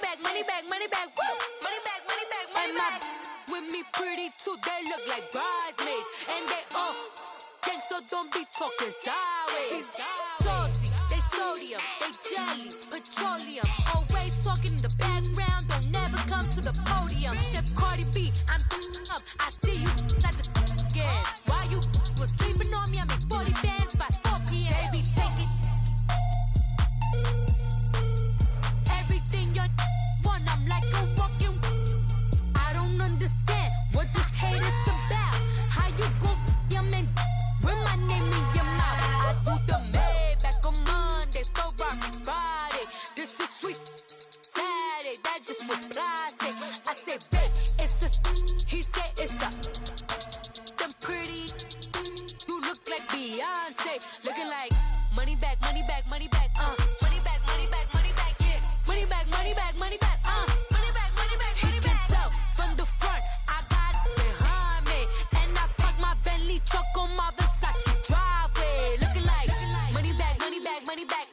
money back, woo! Money back, money back, money back. With me pretty too, they look like bridesmaids. And they all gang, so don't be talking sideways. Salty, they sodium, they jelly, petroleum. Always talking in the background, don't never come to the podium. Chef Cardi B, I'm up, I see you like the again. Why you was sleeping on me, I make 40 bands by 4 p.m. They be taking everything you want, I'm like a walking. I don't understand what this hate is about. How you go, your man, with my name in your mouth. I do the Maybach on Monday, throw rock Friday. This is sweet Saturday, that's just what plastic. I say, babe, it's a, he say it's a. Them pretty, you look like Beyonce, looking like money back, money back, money back, money back, money back, money back, yeah. Money back, money back, money back, money back, money back, money back. He can tell from the front, I got it behind me, and I park my Bentley truck on my Versace driveway, looking like money back, money back, money back,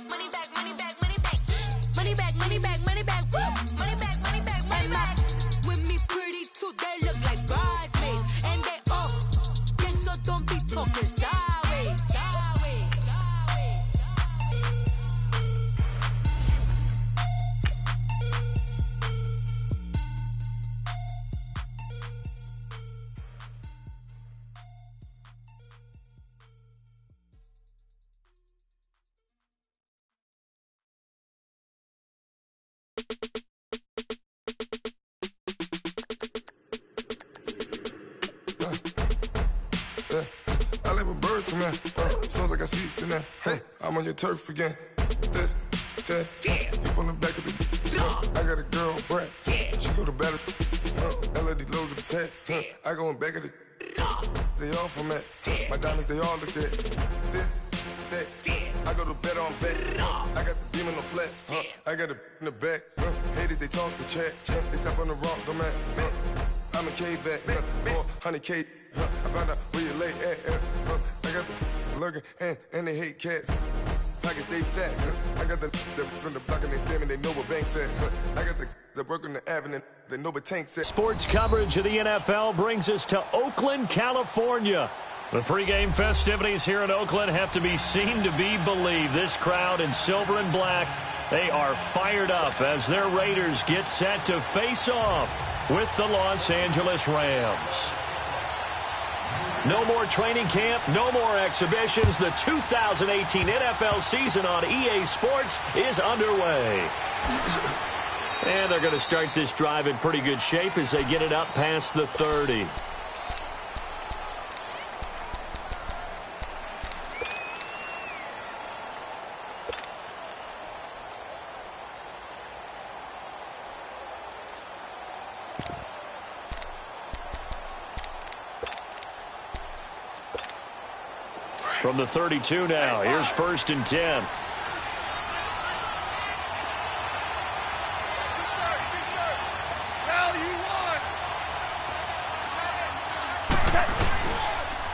money back, money back, money back, money back, money back, money back, woo, money back, money back, money back. With me pretty too, they look like bridesmaids, and they all gang, so don't be talking sideways, sideways, sideways. I like when birds come in. Sounds like I see seats in there. Hey, I'm on your turf again. This, that, yeah. You from the back of the. I got a girl, Brad. Yeah. She go to battle. LED logo the tag. Yeah. I go in back of the. They all from that. Yeah. My diamonds, they all look at. This, that. Yeah. I go to bed on bed. I got the demon on flats. I got it in the back. Haters, they talk the chat. They step on the rock, don't man. I'm a K-back. 400K. I found out where you lay at. I got the lurking and they hate cats. Pockets stay fat. I got the from the block and they spamming, they know what banks at. I got the work on the avenue, they know what tanks at. Sports coverage of the NFL brings us to Oakland, California. The pregame festivities here in Oakland have to be seen to be believed. This crowd in silver and black, they are fired up as their Raiders get set to face off with the Los Angeles Rams. No more training camp, no more exhibitions. The 2018 NFL season on EA Sports is underway. And they're going to start this drive in pretty good shape as they get it up past the 30. From the 32 now, here's 1st and 10.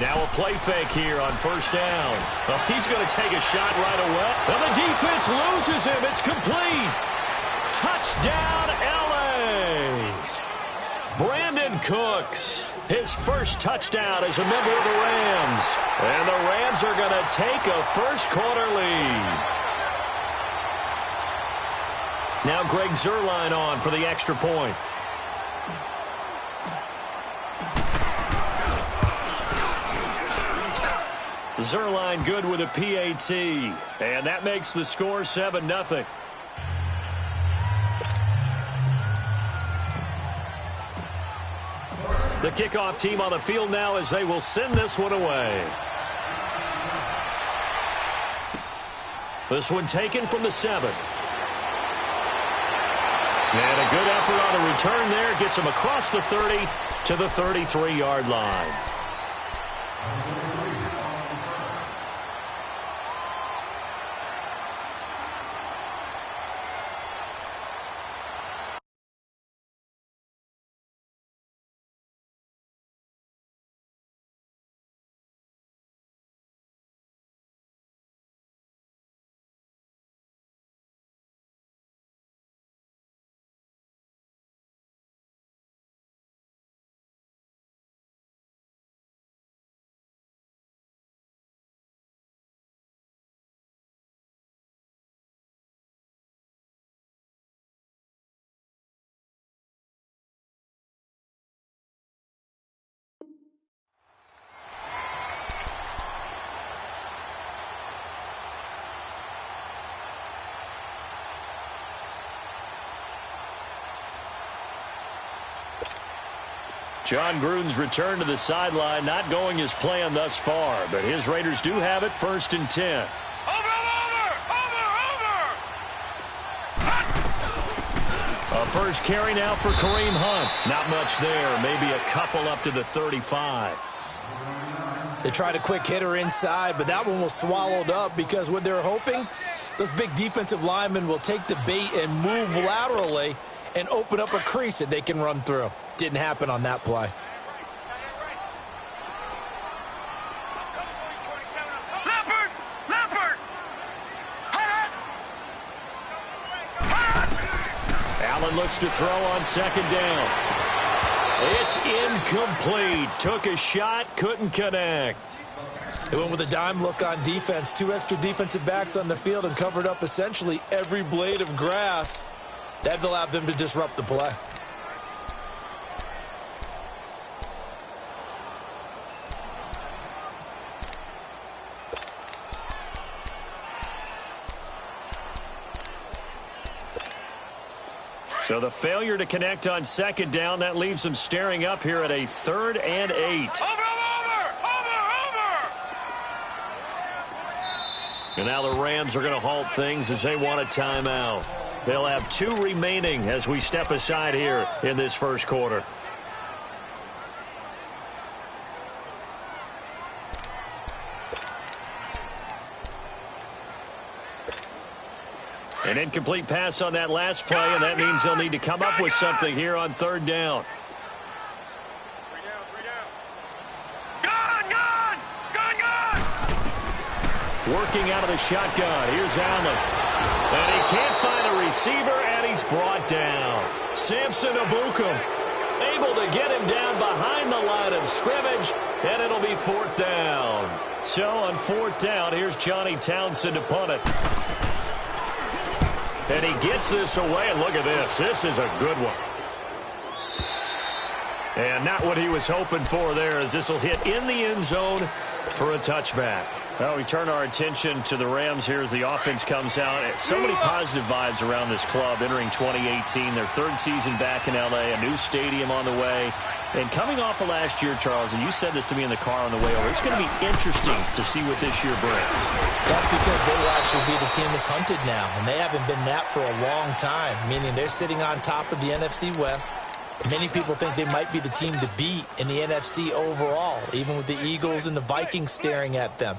Now a play fake here on 1st down. Well, he's going to take a shot right away. And the defense loses him. It's complete. Touchdown, L.A. Brandon Cooks. His first touchdown as a member of the Rams. And the Rams are going to take a first-quarter lead. Now Greg Zuerlein on for the extra point. Zuerlein good with a PAT. And that makes the score 7-0. The kickoff team on the field now as they will send this one away. This one taken from the 7. And a good effort on the return there. Gets him across the 30 to the 33-yard line. John Gruden's return to the sideline not going as planned thus far, but his Raiders do have it 1st and 10. A first carry now for Kareem Hunt. Not much there. Maybe a couple up to the 35. They tried a quick hitter inside, but that one was swallowed up because what they're hoping, those big defensive linemen will take the bait and move laterally and open up a crease that they can run through. Didn't happen on that play. Allen looks to throw on 2nd down. It's incomplete. Took a shot, couldn't connect. They went with a dime look on defense. 2 extra defensive backs on the field and covered up essentially every blade of grass. That allowed them to disrupt the play. So the failure to connect on 2nd down, that leaves them staring up here at a 3rd and 8. And now the Rams are going to halt things as they want a timeout. They'll have 2 remaining as we step aside here in this first quarter. An incomplete pass on that last play, and that means they'll need to come up with something here on 3rd down. Working out of the shotgun. Here's Allen. And he can't find a receiver, and he's brought down. Samson Abukum able to get him down behind the line of scrimmage, and it'll be 4th down. So on 4th down, here's Johnny Townsend to punt it. And he gets this away, and look at this. This is a good one. And not what he was hoping for there, as this will hit in the end zone for a touchback. Well, we turn our attention to the Rams here as the offense comes out. So many positive vibes around this club entering 2018. Their 3rd season back in L.A., a new stadium on the way. And coming off of last year, Charles, and you said this to me in the car on the way over, it's going to be interesting to see what this year brings. That's because they will actually be the team that's hunted now, and they haven't been that for a long time, meaning they're sitting on top of the NFC West. Many people think they might be the team to beat in the NFC overall, even with the Eagles and the Vikings staring at them.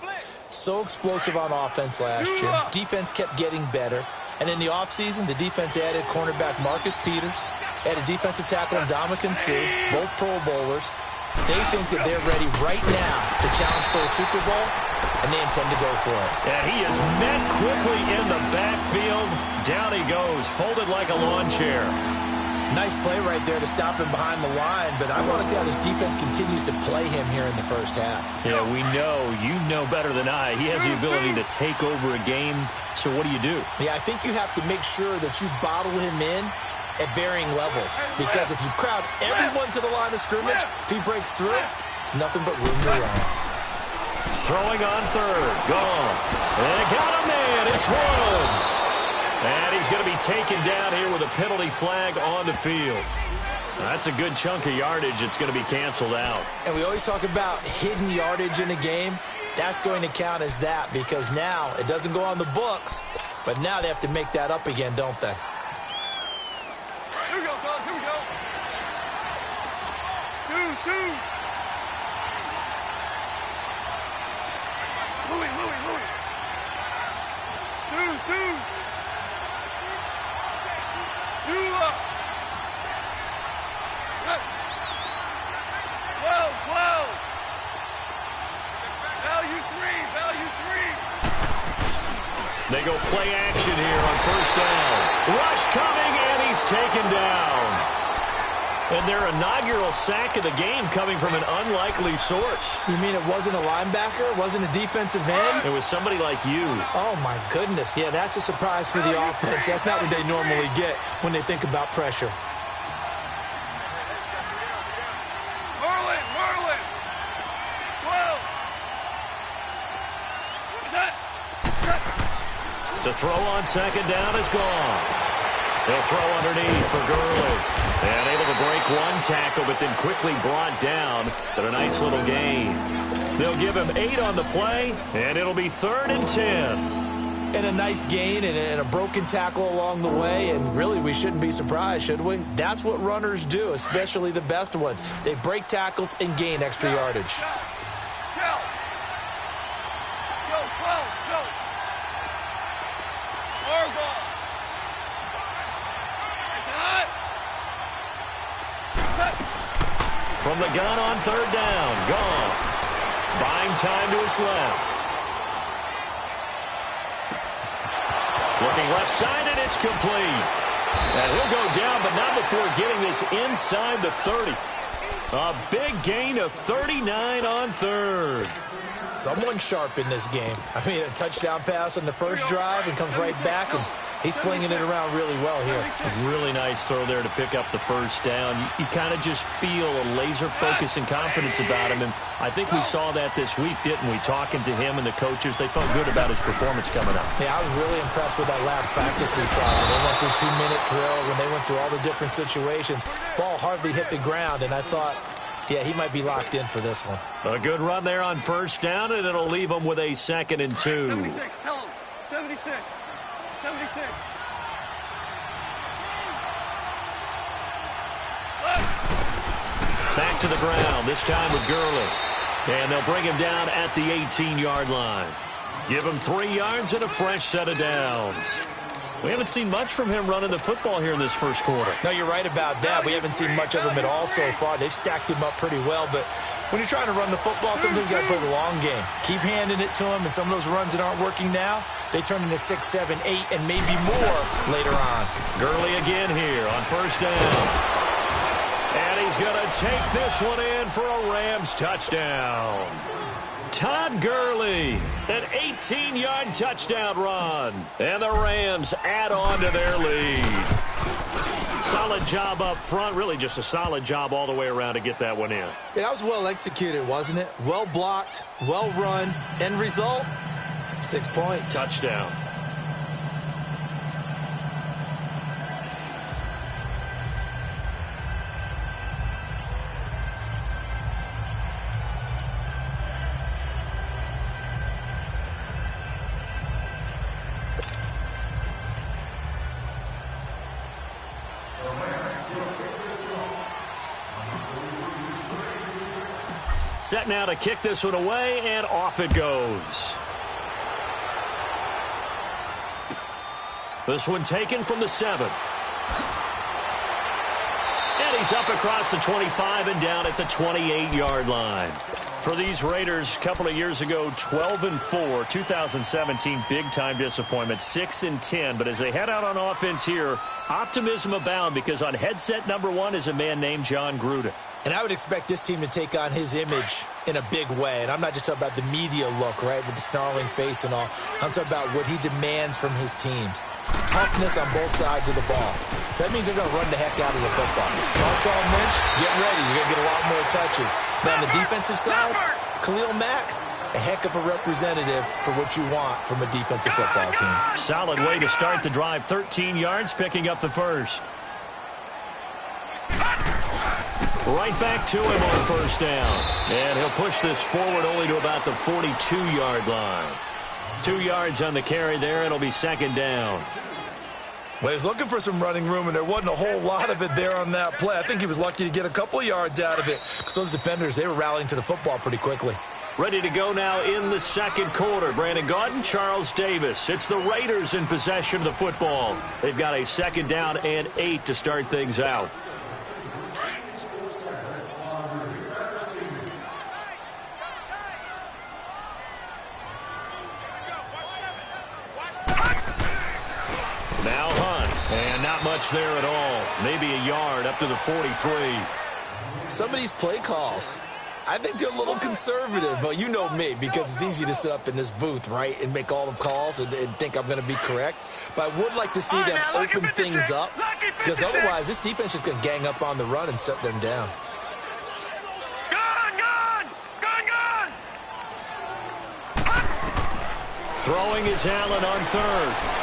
So explosive on offense last year. Defense kept getting better. And in the offseason, the defense added cornerback Marcus Peters, added defensive tackle Ndamukong Suh, both Pro Bowlers. They think that they're ready right now to challenge for a Super Bowl, and they intend to go for it. And he is met quickly in the backfield. Down he goes, folded like a lawn chair. Nice play right there to stop him behind the line, but I want to see how this defense continues to play him here in the first half. Yeah, we know. You know better than I. He has the ability to take over a game, so what do? Yeah, I think you have to make sure that you bottle him in at varying levels, because if you crowd everyone to the line of scrimmage, if he breaks through, it's nothing but room to run. Throwing on 3rd, gone. And it got a man, it's Woods. And he's going to be taken down here with a penalty flag on the field. That's a good chunk of yardage. It's going to be canceled out. And we always talk about hidden yardage in a game. That's going to count as that, because now it doesn't go on the books, but now they have to make that up again, don't they? Here we go, guys. Here we go. 2-2. Louis. 2-2. 2 up. 12. Value 3. They go play action here on 1st down. Rush coming, and he's taken down. And their inaugural sack of the game coming from an unlikely source. You mean it wasn't a linebacker? It wasn't a defensive end? It was somebody like you. Oh, my goodness. Yeah, that's a surprise for the offense. That's not what they normally get when they think about pressure. Merlin. 12. To throw on 2nd down is gone. They'll throw underneath for Gurley. And able to break one tackle, but then quickly brought down. But a nice little gain. They'll give him 8 on the play, and it'll be 3rd and 10. And a nice gain and a broken tackle along the way. And really, we shouldn't be surprised, should we? That's what runners do, especially the best ones. They break tackles and gain extra yardage. From the gun on 3rd down, Goff buying time to his left. Looking left side, and it's complete. And he'll go down, but not before getting this inside the 30. A big gain of 39 on 3rd. Someone sharp in this game. I mean, a touchdown pass on the first drive and comes right back, and he's flinging it around really well here. A really nice throw there to pick up the first down. You kind of just feel a laser focus and confidence about him, and I think we saw that this week, didn't we? Talking to him and the coaches, they felt good about his performance coming up. Yeah, I was really impressed with that last practice we saw. When they went through 2-minute drill, when they went through all the different situations, ball hardly hit the ground, and I thought, yeah, he might be locked in for this one. A good run there on first down, and it'll leave him with a 2nd and 2. 76, tell him. 76. 76. Back to the ground, this time with Gurley. And they'll bring him down at the 18-yard line. Give him 3 yards and a fresh set of downs. We haven't seen much from him running the football here in this first quarter. No, you're right about that. We haven't seen much of him at all so far. They've stacked him up pretty well, but when you're trying to run the football, sometimes you got to play the long game. Keep handing it to him, and some of those runs that aren't working now, they turn into 6, 7, 8, and maybe more later on. Gurley again here on first down. And he's going to take this one in for a Rams touchdown. Todd Gurley, an 18-yard touchdown run. And the Rams add on to their lead. Solid job up front. Really just a solid job all the way around to get that one in. Yeah, that was well executed, wasn't it? Well blocked, well run. End result, 6 points. Touchdown. Set now to kick this one away, and off it goes. This one taken from the 7. And he's up across the 25 and down at the 28-yard line. For these Raiders, a couple of years ago, 12-4, 2017, big-time disappointment, 6-10. But as they head out on offense here, optimism abound because on headset number 1 is a man named John Gruden. And I would expect this team to take on his image in a big way. And I'm not just talking about the media look, right, with the snarling face and all. I'm talking about what he demands from his teams. Toughness on both sides of the ball. So that means they're going to run the heck out of the football. Marshawn Lynch, get ready. You're going to get a lot more touches. Now, on the defensive side, Khalil Mack, a heck of a representative for what you want from a defensive football team. Solid way to start the drive. 13 yards, picking up the first. Right back to him on first down. And he'll push this forward only to about the 42-yard line. 2 yards on the carry there. It'll be 2nd down. Well, he's looking for some running room, and there wasn't a whole lot of it there on that play. I think he was lucky to get a couple of yards out of it because those defenders, they were rallying to the football pretty quickly. Ready to go now in the second quarter. Brandon Gaudin, Charles Davis. It's the Raiders in possession of the football. They've got a 2nd down and 8 to start things out. Now Hunt, and not much there at all. Maybe a yard up to the 43. Some of these play calls, I think they're a little conservative, but you know me, because it's easy to sit up in this booth, right, and make all the calls and think I'm going to be correct. But I would like to see them open things up, because otherwise this defense is going to gang up on the run and shut them down. Throwing is Allen on 3rd.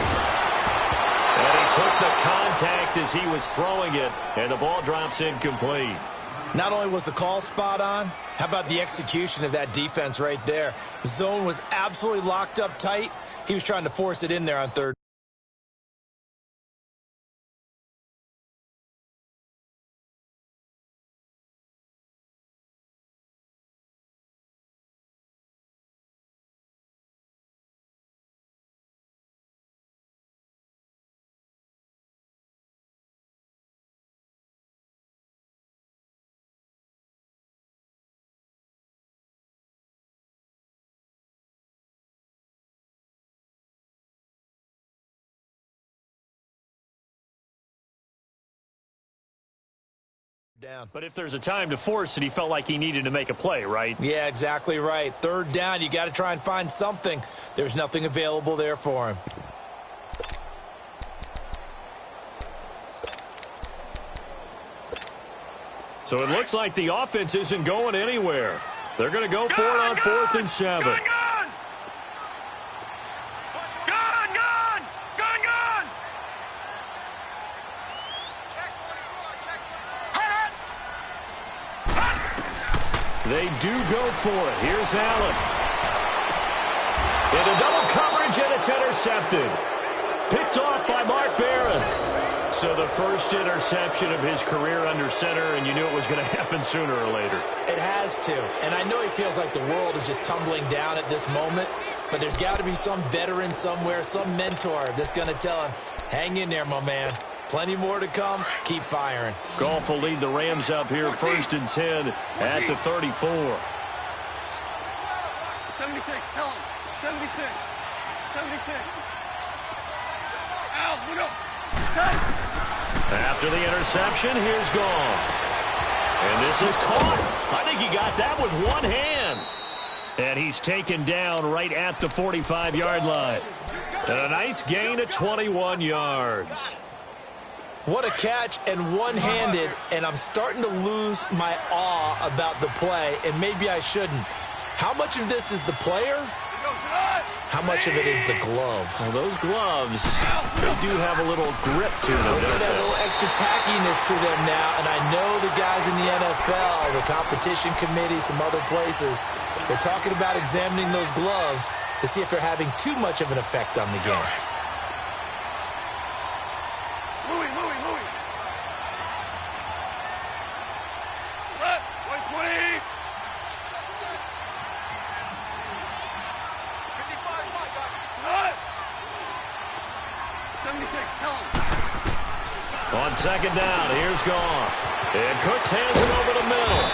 And he took the contact as he was throwing it, and the ball drops incomplete. Not only was the call spot on, how about the execution of that defense right there? The zone was absolutely locked up tight. He was trying to force it in there on third. Down. But if there's a time to force it, he felt like he needed to make a play, right? Yeah, exactly right. Third down, you got to try and find something. There's nothing available there for him. So it looks like the offense isn't going anywhere. They're going to go for it on 4th and 7. They do go for it. Here's Allen. Into double coverage, and it's intercepted. Picked off by Mark Barron. So the first interception of his career under center, and you knew it was going to happen sooner or later. It has to. And I know he feels like the world is just tumbling down at this moment, but there's got to be some veteran somewhere, some mentor that's going to tell him, hang in there, my man. Plenty more to come. Keep firing. Goff will lead the Rams up here 1st and 10 at the 34. 76, Helen. 76. 76. Al, we go. After the interception, here's Goff. And this is caught. I think he got that with one hand. And he's taken down right at the 45-yard line. And a nice gain of 21 yards. What a catch, and one-handed, and I'm starting to lose my awe about the play, and maybe I shouldn't. How much of this is the player? How much of it is the glove? Well, those gloves, they do have a little grip to them. They have a little extra tackiness to them now, and I know the guys in the NFL, the competition committee, some other places, they're talking about examining those gloves to see if they're having too much of an effect on the game. On 2nd down, here's Goff. And Cooks hands it over the middle.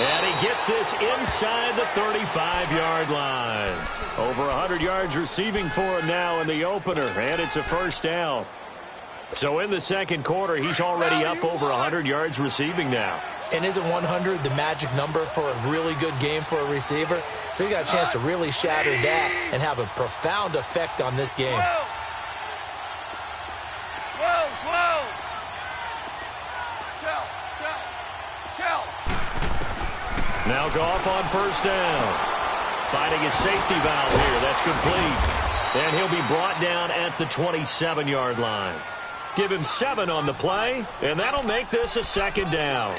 And he gets this inside the 35-yard line. Over 100 yards receiving for him now in the opener, and it's a first down. So in the second quarter, he's already up over 100 yards receiving now. And isn't 100 the magic number for a really good game for a receiver? So he got a chance to really shatter that and have a profound effect on this game. Now Goff on 1st down. Finding his safety valve here. That's complete. And he'll be brought down at the 27-yard line. Give him 7 on the play, and that'll make this a 2nd down.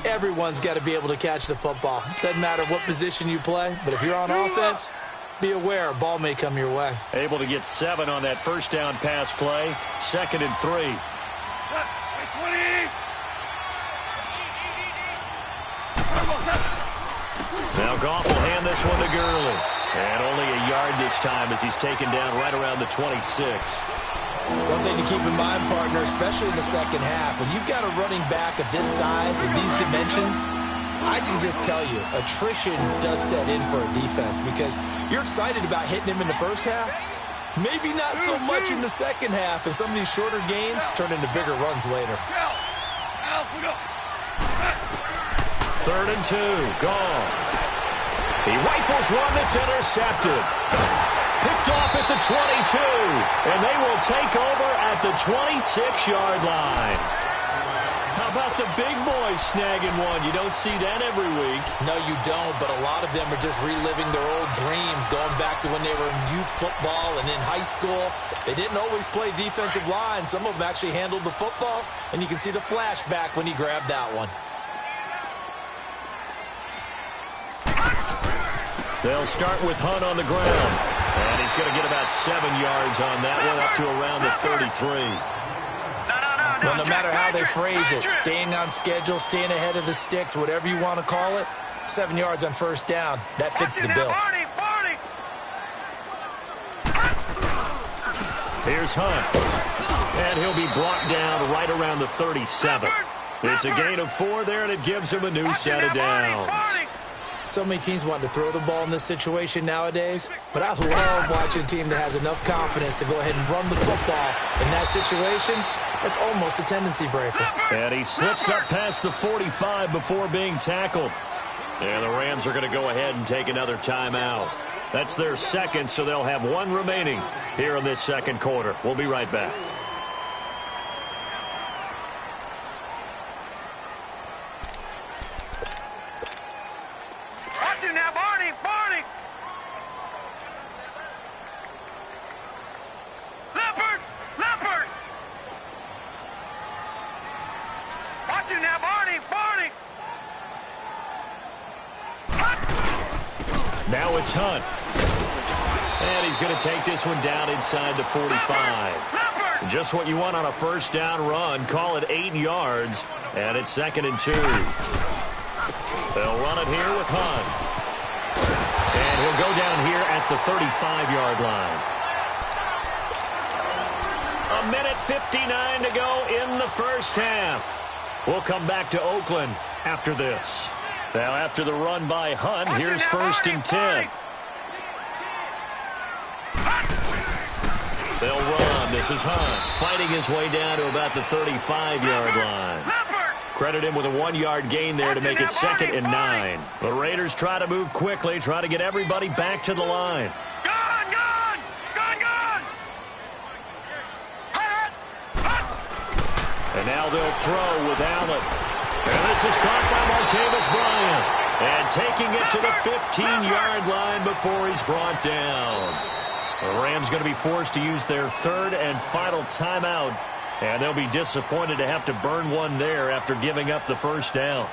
Everyone's got to be able to catch the football. Doesn't matter what position you play, but if you're on offense, be aware a ball may come your way. Able to get 7 on that first down pass play. 2nd and 3. Now Goff will hand this one to Gurley. And only a yard this time as he's taken down right around the 26. One thing to keep in mind, partner, especially in the second half, when you've got a running back of this size and these dimensions, I can just tell you, attrition does set in for a defense because you're excited about hitting him in the first half. Maybe not so much in the second half, and some of these shorter gains turn into bigger runs later. 3rd and 2. Goff. He rifles one that's intercepted. Picked off at the 22. And they will take over at the 26-yard line. How about the big boys snagging one? You don't see that every week. No, you don't, but a lot of them are just reliving their old dreams, going back to when they were in youth football and in high school. They didn't always play defensive line. Some of them actually handled the football, and you can see the flashback when he grabbed that one. They'll start with Hunt on the ground. And he's going to get about 7 yards on that one, up to around the 33. Well, no matter how they phrase it, staying on schedule, staying ahead of the sticks, whatever you want to call it, 7 yards on first down, that fits the bill. Here's Hunt. And he'll be brought down right around the 37. It's a gain of 4 there, and it gives him a new set of downs. So many teams want to throw the ball in this situation nowadays, but I love watching a team that has enough confidence to go ahead and run the football. In that situation, that's almost a tendency breaker. And he slips up past the 45 before being tackled. And the Rams are going to go ahead and take another timeout. That's their second, so they'll have 1 remaining here in this second quarter. We'll be right back. Now it's Hunt. And he's going to take this one down inside the 45. Just what you want on a first down run. Call it 8 yards. And it's 2nd and 2. They'll run it here with Hunt. And he'll go down here at the 35-yard line. 1:59 to go in the first half. We'll come back to Oakland after this. Now, after the run by Hunt, here's 1st and 10. They'll run. This is Hunt fighting his way down to about the 35-yard line. Credit him with a 1-yard gain there to make it 2nd and 9. The Raiders try to move quickly, try to get everybody back to the line. And now they'll throw with Allen. And this is caught by Martavis Bryant. And taking it to the 15-yard line before he's brought down. The Rams going to be forced to use their 3rd and final timeout. And they'll be disappointed to have to burn one there after giving up the first down.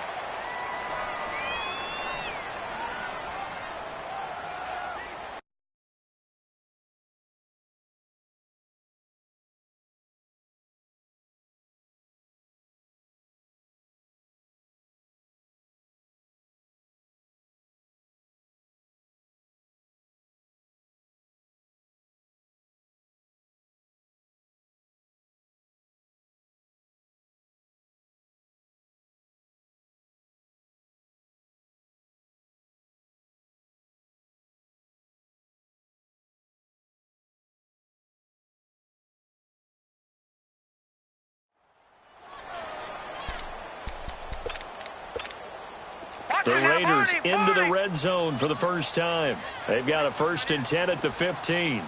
The Raiders into the red zone for the first time. They've got a 1st and 10 at the 15.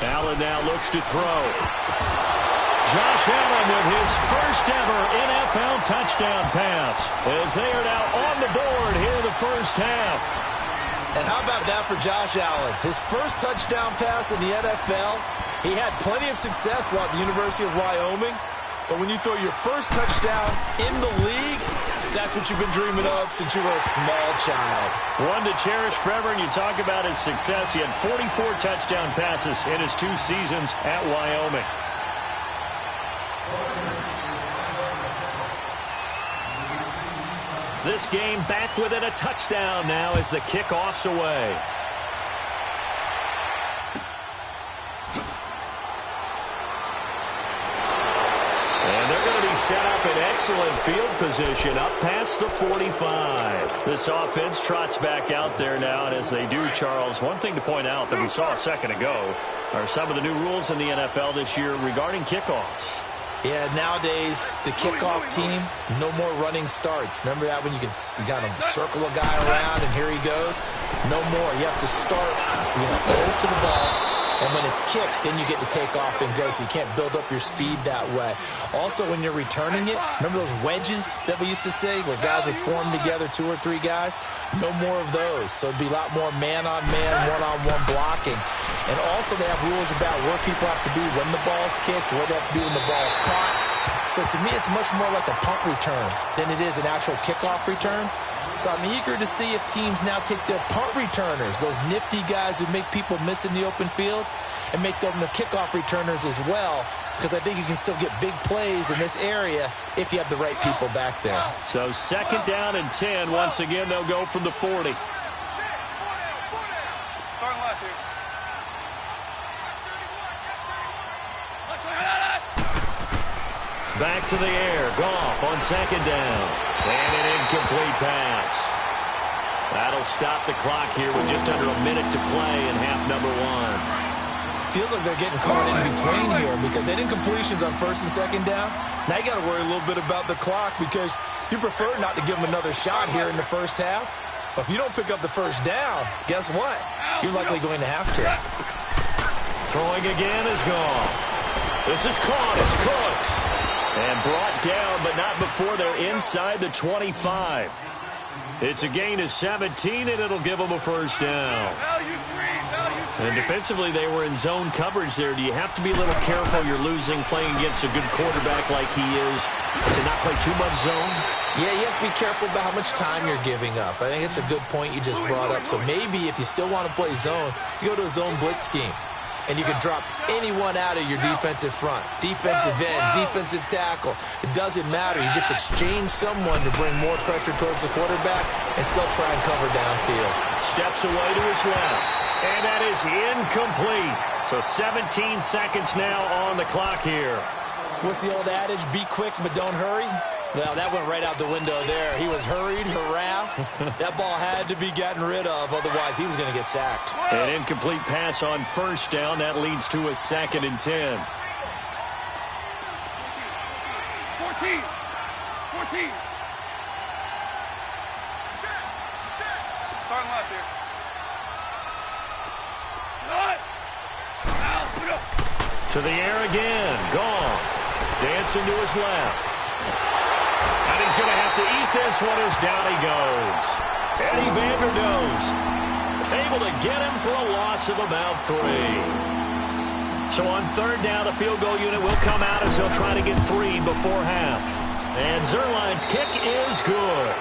Allen now looks to throw. Josh Allen with his first ever NFL touchdown pass, as they are now on the board here in the first half. And how about that for Josh Allen? His first touchdown pass in the NFL. He had plenty of success while at the University of Wyoming. But when you throw your first touchdown in the league, that's what you've been dreaming of since you were a small child. One to cherish forever, and you talk about his success. He had 44 touchdown passes in his 2 seasons at Wyoming. This game back within a touchdown now as the kickoff's away. Set up in excellent field position up past the 45. This offense trots back out there now, and as they do, Charles, one thing to point out that we saw a second ago are some of the new rules in the NFL this year regarding kickoffs. Yeah, nowadays, the kickoff team, no more running starts. Remember that when you got to circle a guy around and here he goes? No more. You have to start, close to the ball. And when it's kicked, then you get to take off and go, so you can't build up your speed that way. Also, when you're returning it, remember those wedges that we used to say where guys would form together, 2 or 3 guys? No more of those. So it'd be a lot more man-on-man, one-on-one blocking. And also they have rules about where people have to be when the ball's kicked, where they have to be when the ball's caught. So to me, it's much more like a punt return than it is an actual kickoff return. So I'm eager to see if teams now take their punt returners, those nifty guys who make people miss in the open field, and make them the kickoff returners as well, because I think you can still get big plays in this area if you have the right people back there. So 2nd down and 10. Once again, they'll go from the 40. Starting left here. Back to the air. Goff on 2nd down. And an incomplete pass. That'll stop the clock here with just under a minute to play in half number 1. Feels like they're getting caught in between here because they did incompletions on 1st and 2nd down. Now you got to worry a little bit about the clock because you prefer not to give them another shot here in the first half. But if you don't pick up the 1st down, guess what? You're likely going to have to. Throwing again is gone. This is caught. It's Cooks. And brought down, but not before they're inside the 25. It's a gain of 17, and it'll give them a 1st down. And defensively, they were in zone coverage there. Do you have to be a little careful? You're losing, playing against a good quarterback like he is, to not play too much zone? Yeah, you have to be careful about how much time you're giving up. I think it's a good point you just brought up. So maybe if you still want to play zone, you go to a zone blitz scheme. And you can drop anyone out of your defensive front. Defensive end, defensive tackle. It doesn't matter. You just exchange someone to bring more pressure towards the quarterback and still try and cover downfield. Steps away to his left. And that is incomplete. So 17 seconds now on the clock here. What's the old adage? Be quick, but don't hurry. Well, that went right out the window there. He was hurried, harassed. That ball had to be gotten rid of, otherwise he was going to get sacked. An incomplete pass on 1st down. That leads to a 2nd and 10. 14. 14. Starting left here. To the air again. Goff. Dancing to his left. And he's going to have to eat this one as down he goes. Eddie Vanderdoes able to get him for a loss of about 3. So on 3rd down, the field goal unit will come out as they'll try to get 3 before half. And Zerline's kick is good.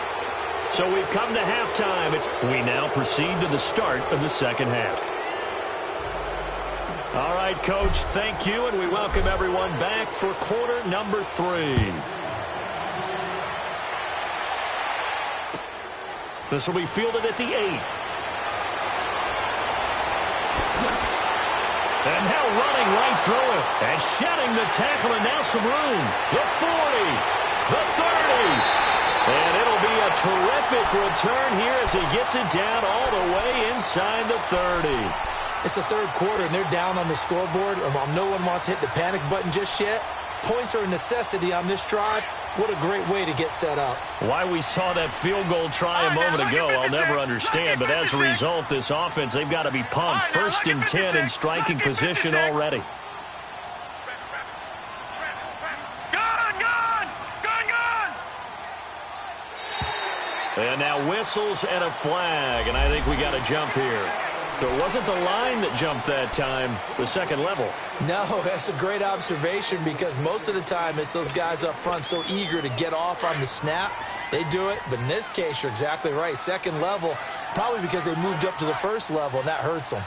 So we've come to halftime. We now proceed to the start of the 2nd half. All right, Coach, thank you, and we welcome everyone back for quarter number 3. This will be fielded at the 8. And now running right through it. And shedding the tackle, and now some room. The 40. The 30. And it'll be a terrific return here as he gets it down all the way inside the 30. It's the 3rd quarter, and they're down on the scoreboard. And while no one wants to hit the panic button just yet, points are a necessity on this drive. What a great way to get set up. Why we saw that field goal try a moment ago, I'll never understand. But as a result, this offense, they've got to be pumped. 1st and 10 in striking position already. Gone! And now whistles and a flag. And I think we got a jump here. So it wasn't the line that jumped that time, the 2nd level. No, that's a great observation because most of the time it's those guys up front so eager to get off on the snap. They do it, but in this case, you're exactly right. 2nd level, probably because they moved up to the 1st level, and that hurts them.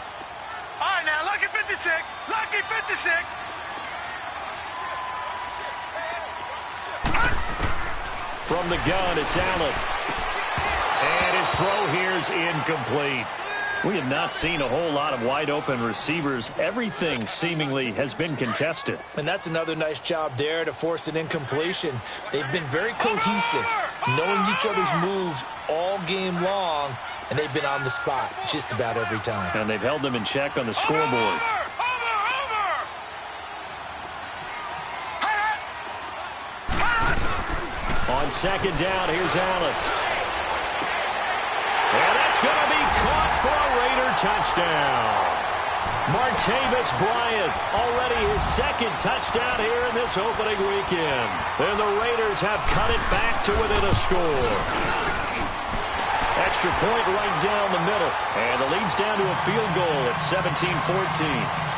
All right, now, lucky 56. Lucky 56. From the gun, it's Allen. And his throw here is incomplete. We have not seen a whole lot of wide-open receivers. Everything seemingly has been contested. And that's another nice job there to force an incompletion. They've been very cohesive, knowing each other's moves all game long, and they've been on the spot just about every time. And they've held them in check on the scoreboard. On 2nd down, here's Allen. And that's going to be caught for touchdown. Martavis Bryant, already his second touchdown here in this opening weekend. And the Raiders have cut it back to within a score. Extra point right down the middle. And the lead's down to a field goal at 17-14.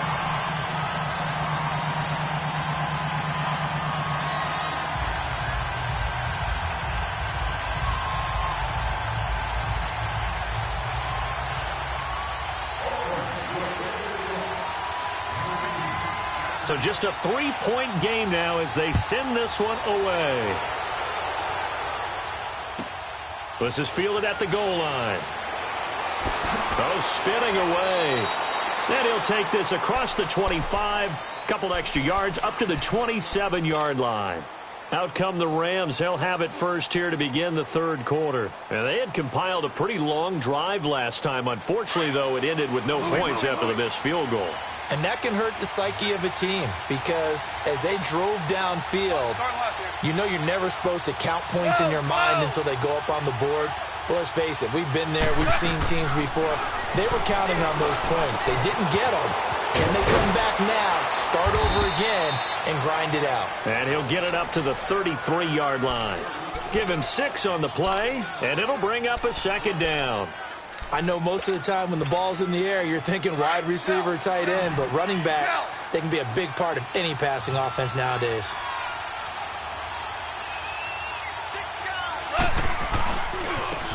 So just a 3-point game now as they send this one away. This is fielded at the goal line. Oh, spinning away. Then he'll take this across the 25. Couple extra yards up to the 27-yard line. Out come the Rams. They'll have it first here to begin the third quarter. And they had compiled a pretty long drive last time. Unfortunately, though, it ended with no points after the missed field goal. And that can hurt the psyche of a team because as they drove downfield, you know you're never supposed to count points in your mind until they go up on the board. Well, let's face it, we've been there. We've seen teams before. They were counting on those points. They didn't get them. Can they come back now, start over again, and grind it out? And he'll get it up to the 33-yard line. Give him 6 on the play, and it'll bring up a second down. I know most of the time when the ball's in the air, you're thinking wide receiver, tight end, but running backs, they can be a big part of any passing offense nowadays.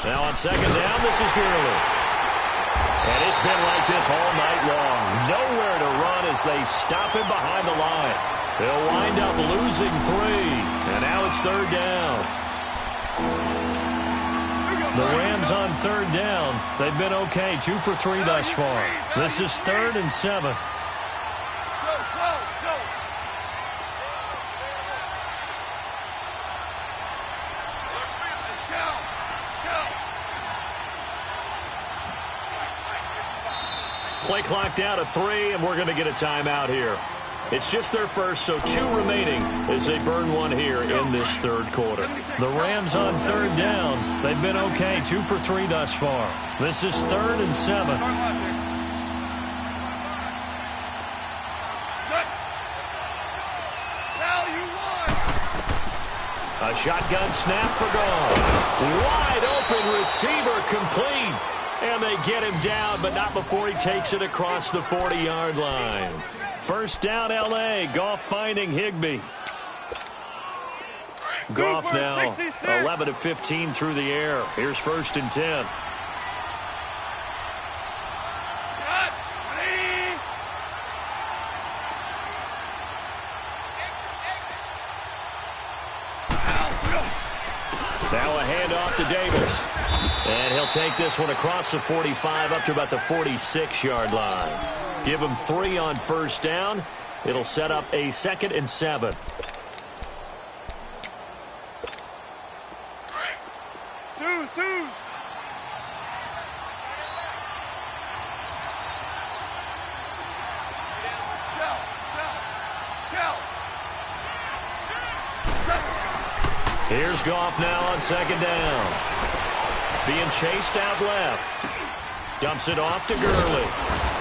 Now on second down, this is Gurley. And it's been like this all night long. Nowhere to run as they stop him behind the line. They'll wind up losing 3. And now it's third down. The Rams on third down. They've been okay, 2 for 3 thus far. This is 3rd and 7. Play clock down to 3, and we're going to get a timeout here. It's just their first, so 2 remaining as they burn one here in this third quarter. The Rams on third down. They've been okay, 2 for 3 thus far. This is 3rd and 7. A shotgun snap for gone. Wide open receiver complete. And they get him down, but not before he takes it across the 40-yard line. First down, L.A. Goff finding Higbee. Goff now 11 of 15 through the air. Here's 1st and 10. Now a handoff to Davis. And he'll take this one across the 45 up to about the 46-yard line. Give him 3 on first down. It'll set up a 2nd and 7. Twos. Here's Goff now on second down. Being chased out left. Dumps it off to Gurley.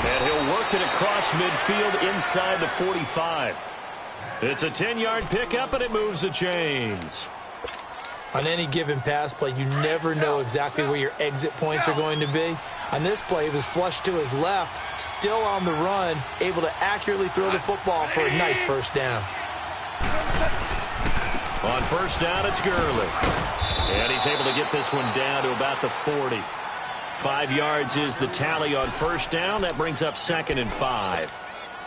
And he'll work it across midfield inside the 45. It's a 10-yard pickup, and it moves the chains. On any given pass play, you never know exactly where your exit points are going to be. On this play, it was flushed to his left, still on the run, able to accurately throw the football for a nice first down. On first down, it's Gurley. And he's able to get this one down to about the 40. 5 yards is the tally on first down. That brings up 2nd and 5.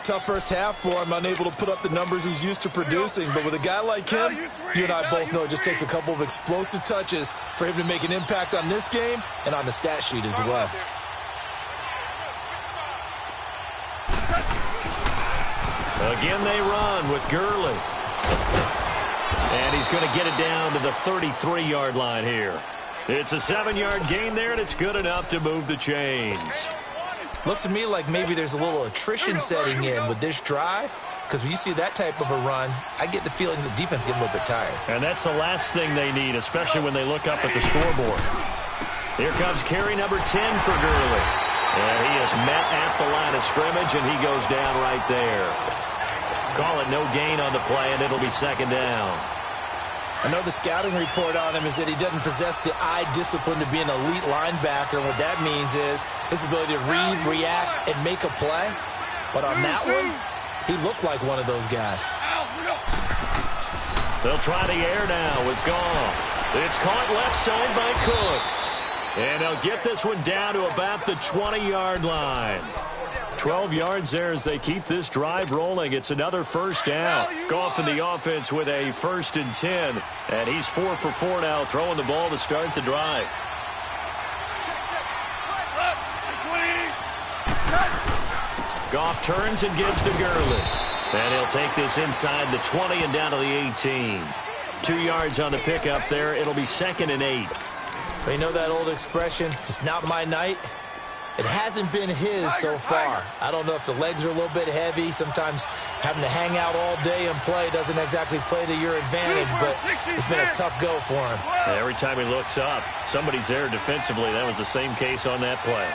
Tough first half for him, unable to put up the numbers he's used to producing. But with a guy like him, you and I both know it just takes a couple of explosive touches for him to make an impact on this game and on the stat sheet as well. Again, they run with Gurley. And he's going to get it down to the 33-yard line here. It's a 7-yard gain there, and it's good enough to move the chains. Looks to me like maybe there's a little attrition setting in with this drive, because when you see that type of a run, I get the feeling the defense getting a little bit tired. And that's the last thing they need, especially when they look up at the scoreboard. Here comes carry number 10 for Gurley. And he is line of scrimmage, and he goes down right there. Call it no gain on the play, and it'll be second down. I know the scouting report on him is that he doesn't possess the eye discipline to be an elite linebacker. What that means is his ability to read, react, and make a play. But on that one, he looked like one of those guys. They'll try the air now with Goff. It's caught left side by Cooks. And they'll get this one down to about the 20-yard line. 12 yards there as they keep this drive rolling. It's another first down. Goff in the offense with a 1st and 10. And he's 4 for 4 now, throwing the ball to start the drive. Goff turns and gives to Gurley. And he'll take this inside the 20 and down to the 18. 2 yards on the pickup there. It'll be 2nd and 8. You know that old expression, it's not my night? It hasn't been his so far. I don't know if the legs are a little bit heavy. Sometimes having to hang out all day and play doesn't exactly play to your advantage, but it's been a tough go for him. Every time he looks up, somebody's there defensively. That was the same case on that play.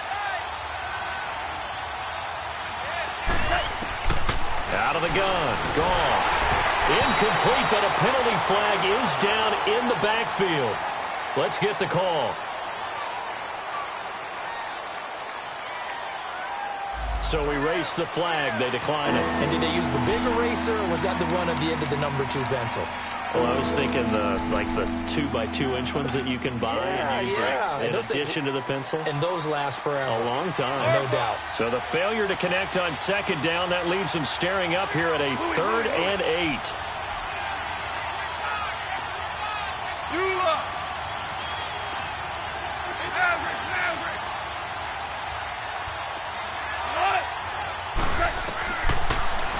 Out of the gun, Goff. Incomplete, but a penalty flag is down in the backfield. Let's get the call. So we race the flag. They decline it. And did they use the big eraser, or was that the one at the end of the number 2 pencil? Well, I was thinking the 2x2-inch ones that you can buy and use in addition to the pencil. And those last forever. A long time. No doubt. So the failure to connect on 2nd down, that leaves them staring up here at a 3rd and 8.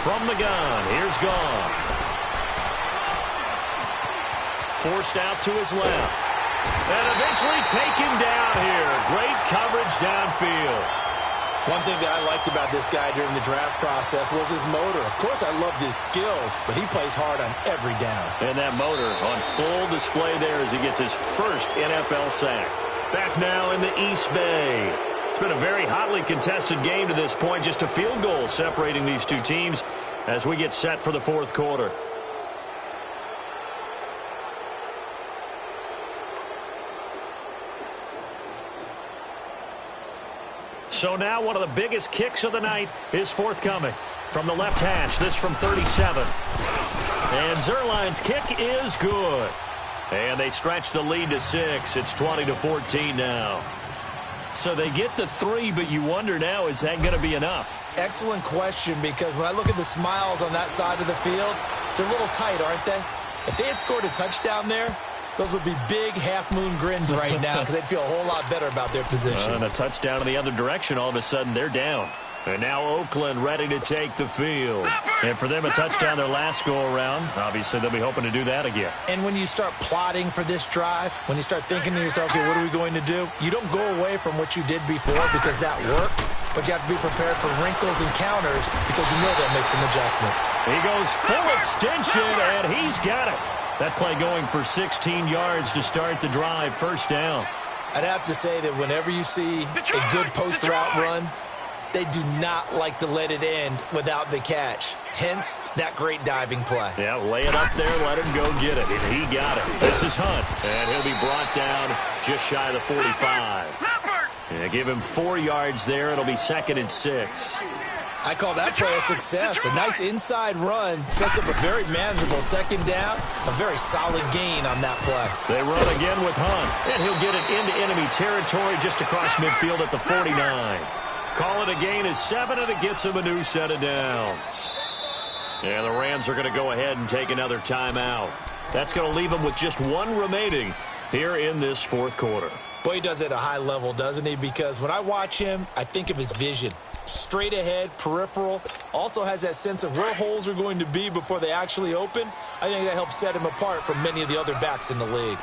From the gun, here's Goff. Forced out to his left. And eventually taken down here. Great coverage downfield. One thing that I liked about this guy during the draft process was his motor. Of course, I loved his skills, but he plays hard on every down. And that motor on full display there as he gets his first NFL sack. Back now in the East Bay. It's been a very hotly contested game to this point. Just a field goal separating these two teams as we get set for the 4th quarter. So now one of the biggest kicks of the night is forthcoming. From the left hash, this from 37. And Zerline's kick is good. And they stretch the lead to 6. It's 20-14 now. So they get the 3, but you wonder now, is that going to be enough? Excellent question, because when I look at the smiles on that side of the field, they're a little tight, aren't they? If they had scored a touchdown there, those would be big half-moon grins right now because they'd feel a whole lot better about their position. And a touchdown in the other direction, all of a sudden they're down. And now Oakland ready to take the field. And for them, a touchdown their last go-around. Obviously, they'll be hoping to do that again. And when you start plotting for this drive, when you start thinking to yourself, okay, what are we going to do? You don't go away from what you did before because that worked. But you have to be prepared for wrinkles and counters because you know they'll make some adjustments. He goes full extension, and he's got it. That play going for 16 yards to start the drive, 1st down. I'd have to say that whenever you see a good post route run, they do not like to let it end without the catch. Hence, that great diving play. Yeah, lay it up there, let him go get it, and he got it. This is Hunt, and he'll be brought down just shy of the 45. Yeah, give him 4 yards there. It'll be 2nd and 6. I call that play a success. A nice inside run sets up a very manageable 2nd down. A very solid gain on that play. They run again with Hunt, and he'll get it into enemy territory just across midfield at the 49. Call it a gain of 7, and it gets him a new set of downs. And the Rams are going to go ahead and take another timeout. That's going to leave them with just 1 remaining here in this 4th quarter. Boy, he does it at a high level, doesn't he? Because when I watch him, I think of his vision. Straight ahead, peripheral, also has that sense of where holes are going to be before they actually open. I think that helps set him apart from many of the other backs in the league.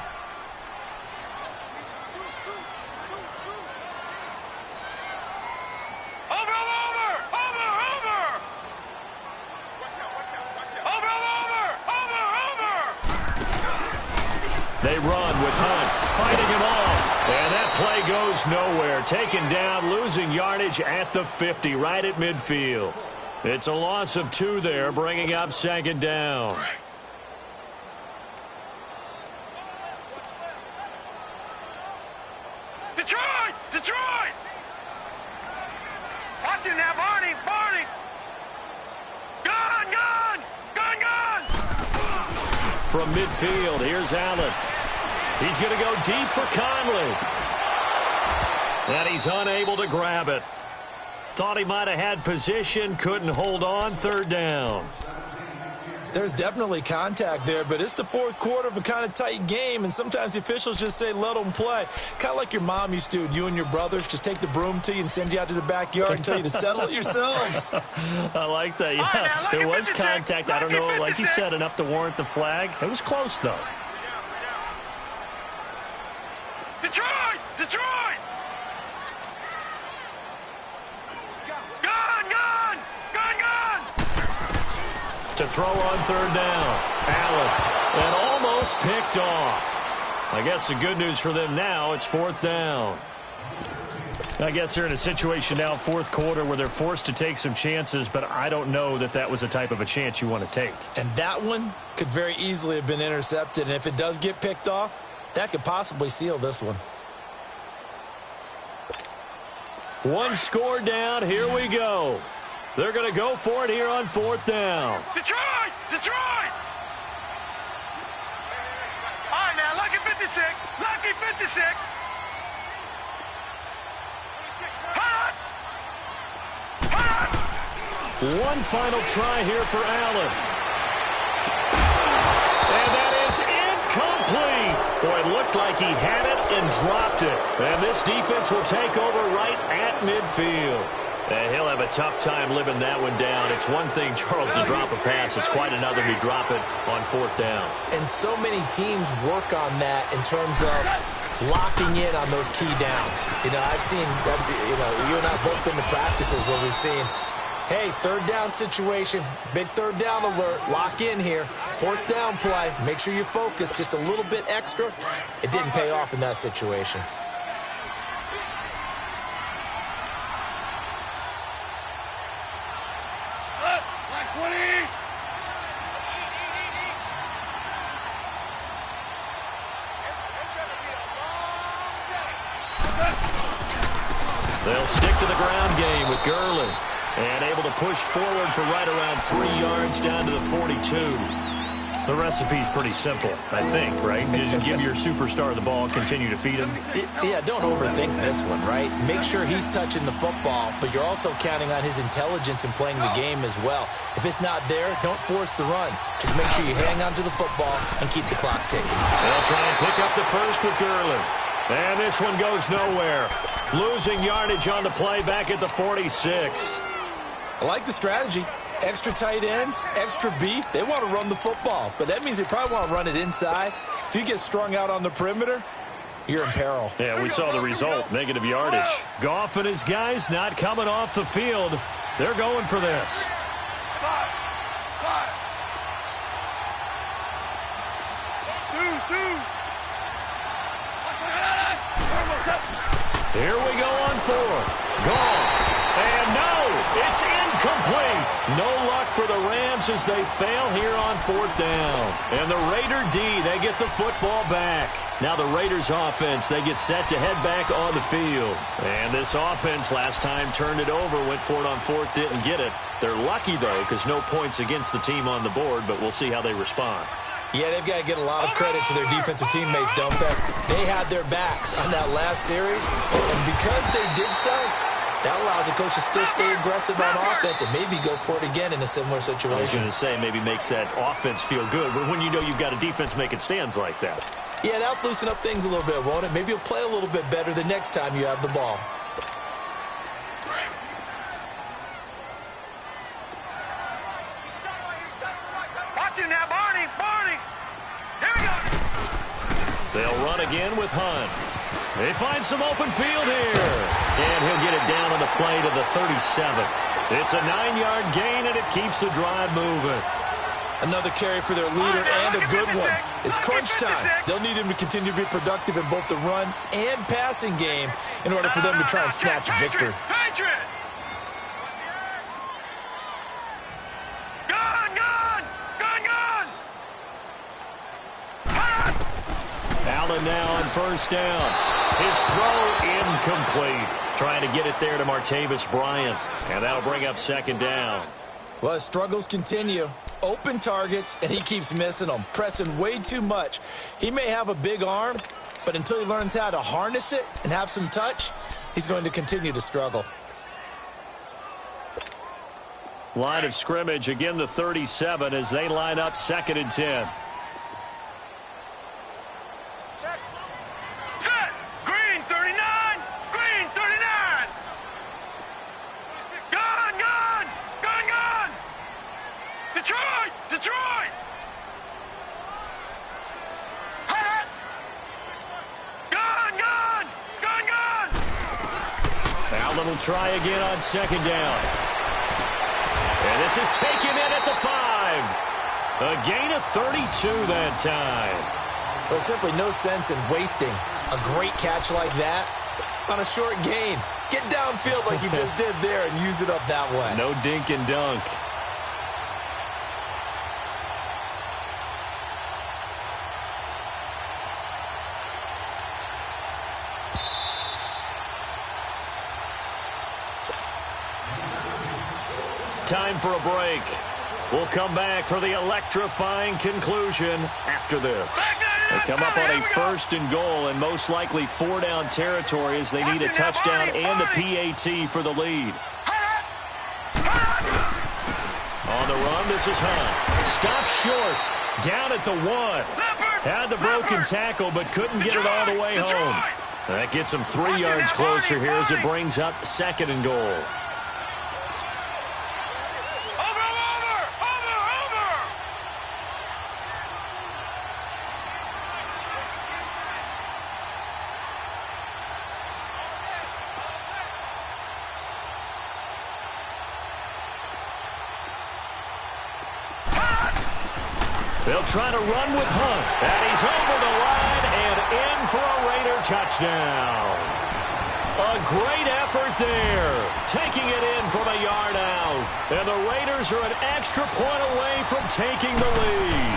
They run with Hunt, fighting him off. And that play goes nowhere. Taken down, loses losing yardage at the 50, right at midfield. It's a loss of 2 there, bringing up second down. Detroit! Detroit! Watch it now, Barney! Barney! Gun! Gun! Gun! Gun! From midfield, here's Allen. He's going to go deep for Conley. And he's unable to grab it. Thought he might have had position, couldn't hold on, third down. There's definitely contact there, but it's the fourth quarter of a kind of tight game, and sometimes the officials just say, let them play. Kind of like your mom used to with you and your brothers. Just take the broom to you and send you out to the backyard and tell you to settle it yourselves. I like that, yeah. There was contact. I don't know, like you said, enough to warrant the flag. It was close, though. Detroit! Detroit! Gun! Gun! Gun! Gun! To throw on third down. Allen. And almost picked off. I guess the good news for them now, it's fourth down. I guess they're in a situation now, fourth quarter, where they're forced to take some chances, but I don't know that that was the type of a chance you want to take. And that one could very easily have been intercepted, and if it does get picked off, that could possibly seal this one. One score down. Here we go. They're going to go for it here on fourth down. Detroit! Detroit! All right, now, lucky 56. Lucky 56. Hot! Hot! One final try here for Allen. And that is incomplete. Boy, it looked like he had it and dropped it. And this defense will take over right at midfield. And he'll have a tough time living that one down. It's one thing, Charles, to drop a pass. It's quite another to drop it on fourth down. And so many teams work on that in terms of locking in on those key downs. You know, I've seen, you and I both been to practices where we've seen, hey, third down situation, big third down alert, lock in here. Fourth down play, make sure you focus just a little bit extra. It didn't pay off in that situation. They'll stick to the ground game with Gurley. And able to push forward for right around 3 yards down to the 42. The recipe's pretty simple, I think, right? Just give your superstar the ball, continue to feed him. Yeah, don't overthink this one, right? Make sure he's touching the football, but you're also counting on his intelligence in playing the game as well. If it's not there, don't force the run. Just make sure you hang on to the football and keep the clock ticking. They'll try and pick up the first with Gurley. And this one goes nowhere. Losing yardage on the play back at the 46. I like the strategy. Extra tight ends, extra beef. They want to run the football, but that means they probably want to run it inside. If you get strung out on the perimeter, you're in peril. Yeah, we saw the result, negative yardage. Goff and his guys not coming off the field. They're going for this. Here we go on fourth. Goff. And no, it's incomplete. No luck for the Rams as they fail here on fourth down. And the Raider D, they get the football back. Now the Raiders offense, they get set to head back on the field. And this offense last time turned it over, went for it on fourth, didn't get it. They're lucky, though, because no points against the team on the board, but we'll see how they respond. Yeah, they've got to get a lot of credit to their defensive teammates, don't they? They had their backs on that last series, and because they did so, that allows the coach to still stay aggressive on offense and maybe go for it again in a similar situation. I was going to say, maybe makes that offense feel good, but when you know you've got a defense making stands like that. Yeah, that'll loosen up things a little bit, won't it? Maybe you'll play a little bit better the next time you have the ball. Watch it now, Barney! Barney! Here we go! They'll run again with Hunt. They find some open field here. And he'll get it down on the play to the 37. It's a 9-yard gain, and it keeps the drive moving. Another carry for their leader and a good one. It's crunch time. They'll need him to continue to be productive in both the run and passing game in order for them to try and snatch a victory. Allen now on first down. His throw incomplete. Trying to get it there to Martavis Bryant. And that'll bring up second down. Well, his struggles continue. Open targets, and he keeps missing them, pressing way too much. He may have a big arm, but until he learns how to harness it and have some touch, he's going to continue to struggle. Line of scrimmage, again the 37 as they line up 2nd and 10. Set! Green 39! Green 39! Gun! Gun! Gun! Gun! Detroit! Detroit! Hot! Gun! Gun! Gun! Gun! Allen will try again on 2nd down. And this is taken in at the 5. A gain of 32 that time. There's simply no sense in wasting a great catch like that on a short gain. Get downfield like you just did there and use it up that way. No dink and dunk. Time for a break. We'll come back for the electrifying conclusion after this. They come up on a 1st and goal and most likely 4-down territory as they need a touchdown and a PAT for the lead. On the run, this is Hunt. Stops short. Down at the 1. Had the broken tackle but couldn't get it all the way home. That gets him 3 yards closer here as it brings up 2nd and goal. They'll try to run with Hunt. And he's over the line and in for a Raider touchdown. A great effort there. Taking it in from a yard out. And the Raiders are an extra point away from taking the lead.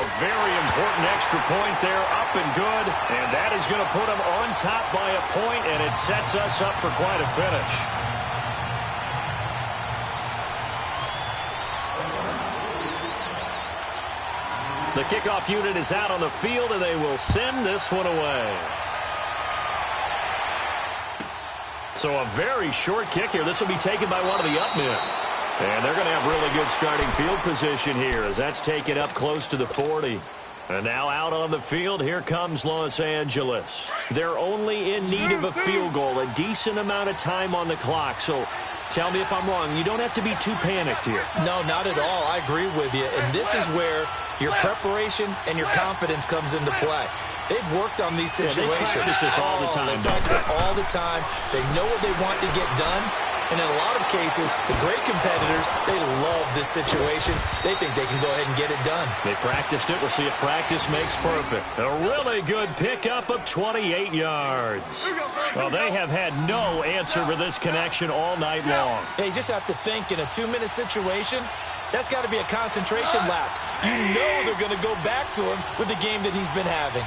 A very important extra point there, up and good. And that is going to put them on top by a point, and it sets us up for quite a finish. The kickoff unit is out on the field, and they will send this one away. So a very short kick here. This will be taken by one of the up men. And they're going to have really good starting field position here as that's taken up close to the 40. And now out on the field, here comes Los Angeles. They're only in need of a field goal, a decent amount of time on the clock. So tell me if I'm wrong. You don't have to be too panicked here. No, not at all. I agree with you. And this is where your preparation and your confidence comes into play. They've worked on these situations. They practice this all the time. They practice it all the time. They know what they want to get done. And in a lot of cases, the great competitors, they love this situation. They think they can go ahead and get it done. They practiced it. We'll see if practice makes perfect. A really good pickup of 28 yards. Well, they have had no answer for this connection all night long. Hey, you just have to think in a 2-minute situation, that's got to be a concentration lap. You know they're going to go back to him with the game that he's been having.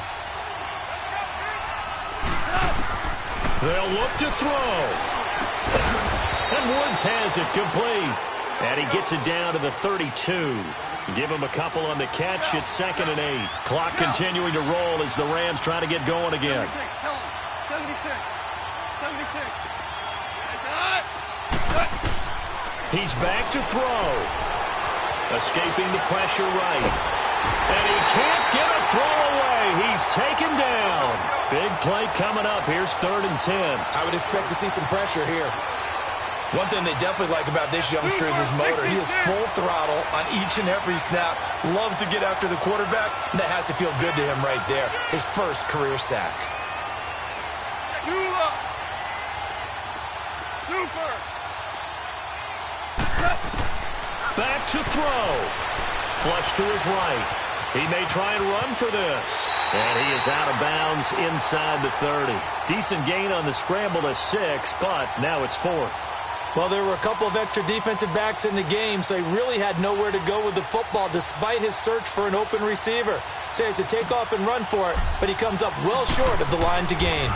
They'll look to throw. And Woods has it complete. And he gets it down to the 32. Give him a couple on the catch. It's 2nd and 8. Clock continuing to roll as the Rams try to get going again. 76. He's back to throw. Escaping the pressure right. And he can't get a throw away. He's taken down. Big play coming up. Here's 3rd and 10. I would expect to see some pressure here. One thing they definitely like about this youngster is his motor. He is full throttle on each and every snap. Love to get after the quarterback. And that has to feel good to him right there. His first career sack. Super. back to throw. Flush to his right. He may try and run for this. And he is out of bounds inside the 30. Decent gain on the scramble to 6, but now it's 4th. Well, there were a couple of extra defensive backs in the game, so he really had nowhere to go with the football despite his search for an open receiver. So he has to take off and run for it, but he comes up well short of the line to gain.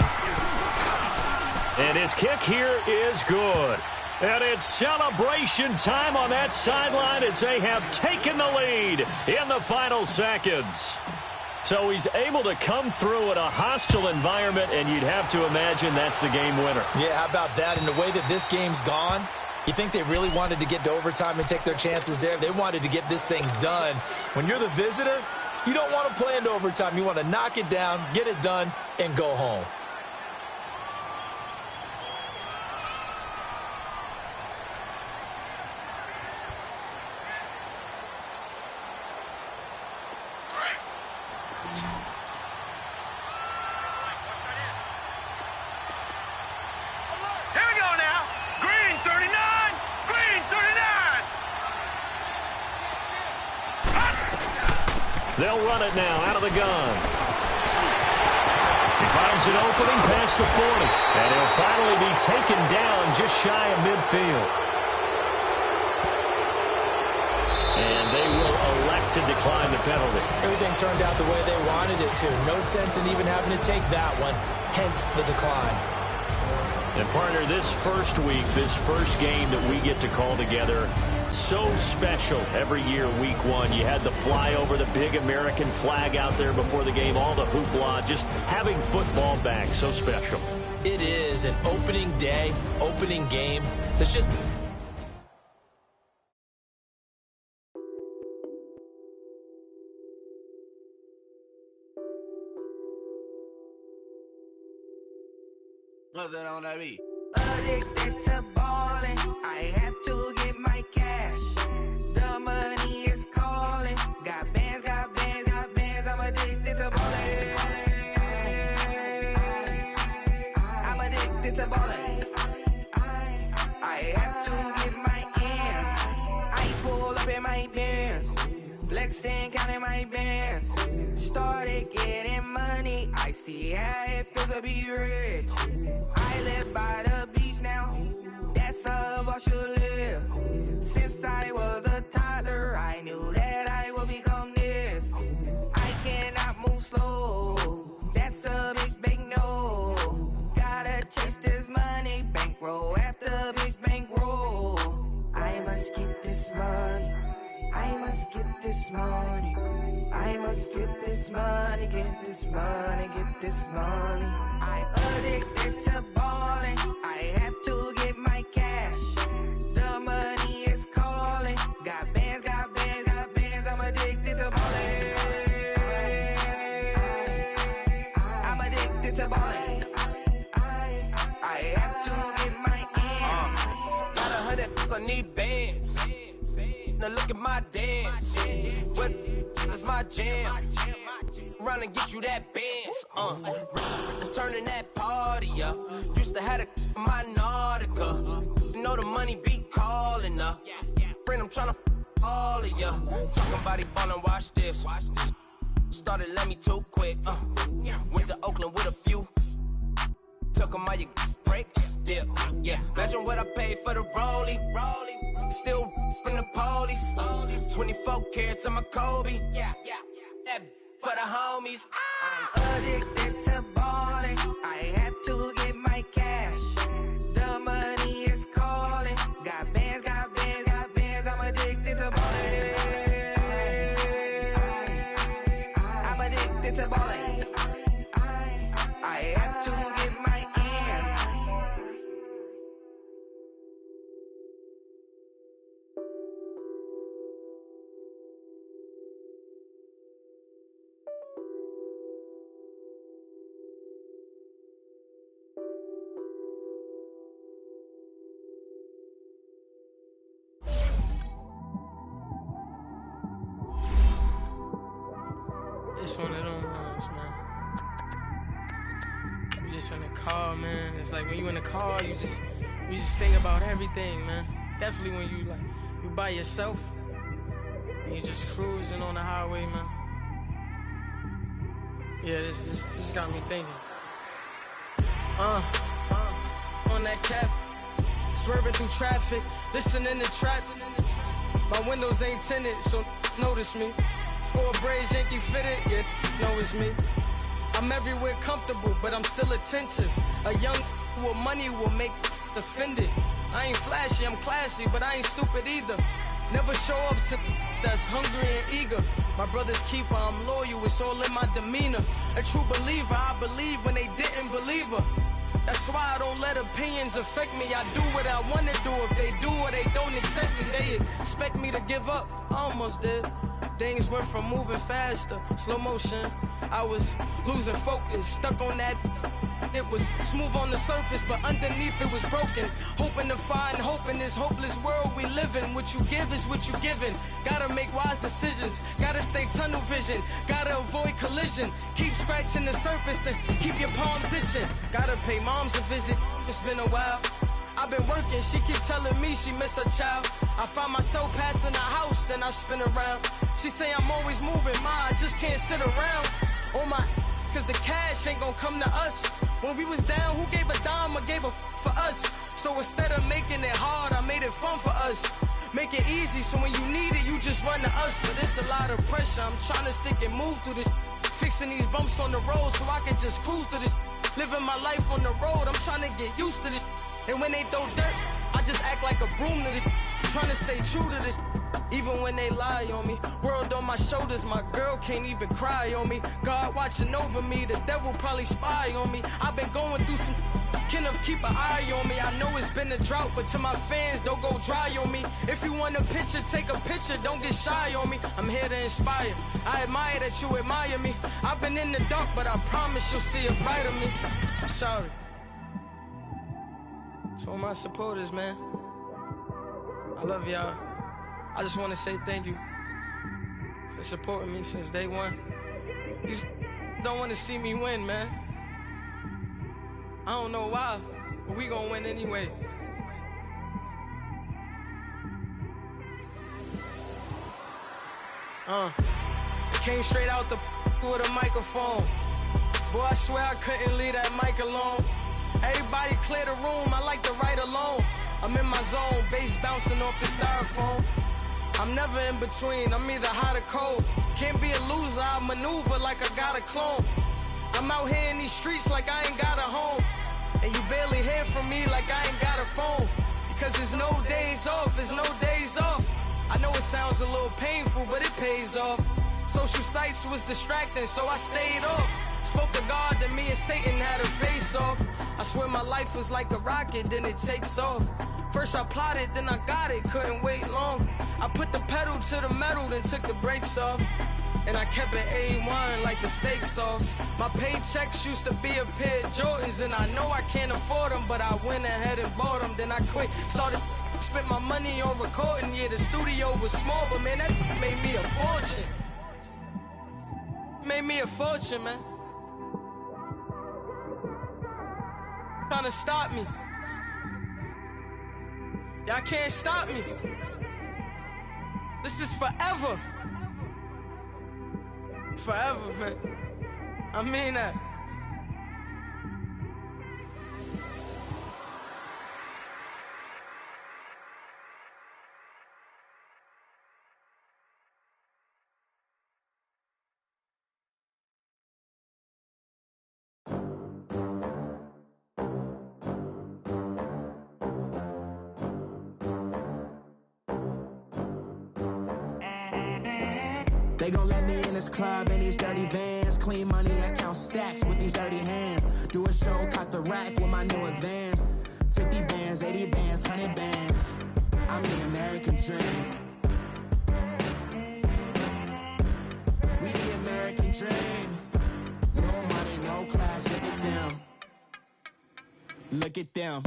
And his kick here is good. And it's celebration time on that sideline as they have taken the lead in the final seconds. So he's able to come through in a hostile environment, and you'd have to imagine that's the game winner. Yeah, how about that? And the way that this game's gone, you think they really wanted to get to overtime and take their chances there? They wanted to get this thing done. When you're the visitor, you don't want to play into overtime. You want to knock it down, get it done, and go home. They'll run it now out of the gun. He finds an opening past the 40. And he'll finally be taken down just shy of midfield. And they will elect to decline the penalty. Everything turned out the way they wanted it to. No sense in even having to take that one. Hence the decline. And partner, this first week, this first game that we get to call together, so special every year, week 1. You had the flyover, the big American flag out there before the game, all the hoopla, just having football back, so special. It is an opening day, opening game. It's just... What's that on that beat? Addicted to ballin', I have to get my cash. The money is calling. Got bands, got bands, got bands. I'm addicted to ballin'. I'm addicted to ballin'. I have to get my ends. I pull up in my bands, flexing, counting my bands. Started getting money. I see how it feels to be rich. I live by the beach now, that's how I should live. Since I was a toddler, I knew that I would become this. I cannot move slow, that's a big no. Gotta chase this money, bankroll after big bankroll. I must get this money, I must get this money. I must get this money, get this money, get this money. I'm addicted to ballin', I have to get my cash. The money is calling. Got bands, got bands, got bands. I'm addicted to ballin'. I'm addicted to ballin'. I have to get my ends. Got 100, I need bands. Now look at my dance. What is my jam? Run and get you that bands. Turning that party up. Used to have a my Nautica. You know the money be calling up. Friend, I'm tryna all of ya. Talking about he ballin', watch this. Started let me too quick. Went to Oakland with a few. Took 'em all you break. Dip. Yeah. Imagine what I paid for the rollie. Still from the police. 24 carats on my Kobe. Yeah. That for the homies. I'm addicted to ballin'. I have to get my cash. The money is calling. Got bands, got bands, got bands. I'm addicted to ballin'. I'm addicted to ballin'. I have to get my ends. It's one of them ones, man. You just in the car, man. It's like when you in the car, you just think about everything, man. Definitely when you you by yourself and you just cruising on the highway, man. Yeah, this got me thinking. On that cap, swerving through traffic, listening to trap. My windows ain't tinted, so notice me. 4 braids, Yankee fitted, yeah, know it's me. I'm everywhere comfortable, but I'm still attentive. A young with money will make offended. I ain't flashy, I'm classy, but I ain't stupid either. Never show up to that's hungry and eager. My brother's keeper, I'm loyal, it's all in my demeanor. A true believer, I believe when they didn't believe her. That's why I don't let opinions affect me. I do what I want to do. If they do or they don't accept me, they expect me to give up. I almost did. Things went from moving faster, slow motion. I was losing focus, stuck on that. It was smooth on the surface, but underneath it was broken. Hoping to find hope in this hopeless world we live in. What you give is what you given. Gotta make wise decisions. Gotta stay tunnel vision. Gotta avoid collision. Keep scratching the surface and keep your palms itching. Gotta pay moms a visit. It's been a while. I've been working, she keep telling me she miss her child. I find myself passing the house, then I spin around. She say I'm always moving, ma, I just can't sit around. Oh my, cause the cash ain't gonna come to us. When we was down, who gave a dime or gave a for us? So instead of making it hard, I made it fun for us. Make it easy, so when you need it, you just run to us. But it's a lot of pressure, I'm trying to stick and move through this. Fixing these bumps on the road so I can just cruise to this. Living my life on the road, I'm trying to get used to this. And when they throw dirt, I just act like a broom to this. Trying to stay true to this. Even when they lie on me. World on my shoulders, my girl can't even cry on me. God watching over me, the devil probably spy on me. I've been going through some, Kenneth keep an eye on me. I know it's been a drought, but to my fans, don't go dry on me. If you want a picture, take a picture, don't get shy on me. I'm here to inspire, I admire that you admire me. I've been in the dark, but I promise you'll see a brighter me. I'm sorry. To all my supporters, man, I love y'all. I just want to say thank you for supporting me since day one. You don't want to see me win, man. I don't know why, but we gonna win anyway. Came straight out the with a microphone. Boy, I swear I couldn't leave that mic alone. Everybody clear the room, I like to write alone. I'm in my zone, bass bouncing off the styrofoam. I'm never in between, I'm either hot or cold. Can't be a loser, I maneuver like I got a clone. I'm out here in these streets like I ain't got a home. And you barely hear from me like I ain't got a phone. Because there's no days off, there's no days off. I know it sounds a little painful, but it pays off. Social sites was distracting, so I stayed off. Spoke to God, then me and Satan had a face off. I swear my life was like a rocket, then it takes off. First I plotted, then I got it, couldn't wait long. I put the pedal to the metal, then took the brakes off. And I kept it A1 like the steak sauce. My paychecks used to be a pair of Jordans, and I know I can't afford them, but I went ahead and bought them. Then I quit, started spent my money on recording. Yeah, the studio was small, but man, that made me a fortune. Made me a fortune, man. Trying to stop me. Y'all can't stop me. This is forever. Forever, man. I mean that. They gon' let me in this club in these dirty vans. Clean money, I count stacks with these dirty hands. Do a show, cop the rack with my new advance. 50 bands, 80 bands, 100 bands. I'm the American dream. We the American dream. No money, no class, look at them. Look at them,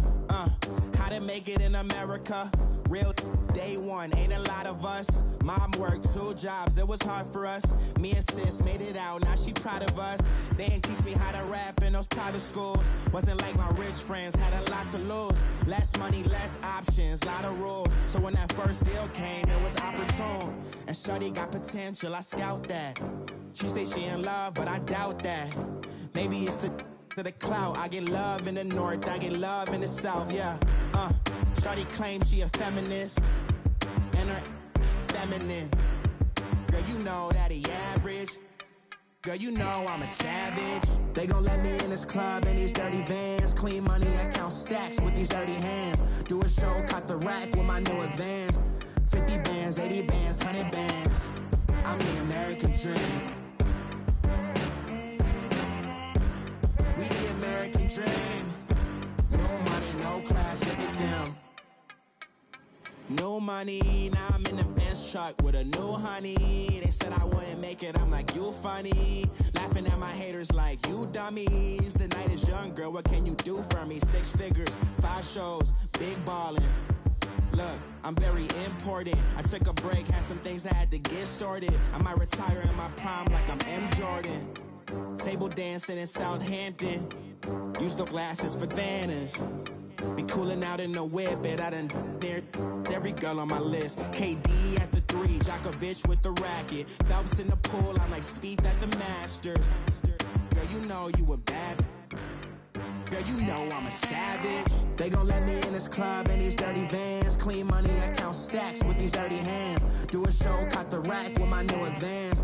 how to make it in America. real day one, ain't a lot of us. Mom worked 2 jobs, it was hard for us. Me and sis made it out, now she proud of us. They didn't teach me how to rap in those private schools. Wasn't like my rich friends, had a lot to lose. Less money, less options, lot of rules. So when that first deal came, it was opportune. And shorty got potential, I scout that. She say she in love, but I doubt that. Maybe it's to the clout. I get love in the north, I get love in the south, yeah. Shorty claims she a feminist, and her feminine. Girl, you know that he average. Girl, you know I'm a savage. They gon' let me in this club in these dirty vans. Clean money, I count stacks with these dirty hands. Do a show, caught the rack with my new advance. 50 bands, 80 bands, 100 bands. I'm the American dream. We the American dream. No money, no class, look at them. No money, now I'm in the Benz truck with a new honey. They said I wouldn't make it, I'm like, you funny. Laughing at my haters like, you dummies. The night is young, girl, what can you do for me? 6 figures, 5 shows, big ballin'. Look, I'm very important. I took a break, had some things I had to get sorted. I might retire in my prime like I'm M. Jordan. Table dancing in Southampton. Use the glasses for Vannas. Be cooling out in the whip, but I done near every girl on my list. KD at the 3, Djokovic with the racket. Phelps in the pool, I'm like Spieth at the Masters. Girl, you know you a bad. Girl, you know I'm a savage. They gon' let me in this club in these dirty vans. Clean money, I count stacks with these dirty hands. Do a show, caught the rack with my new advance.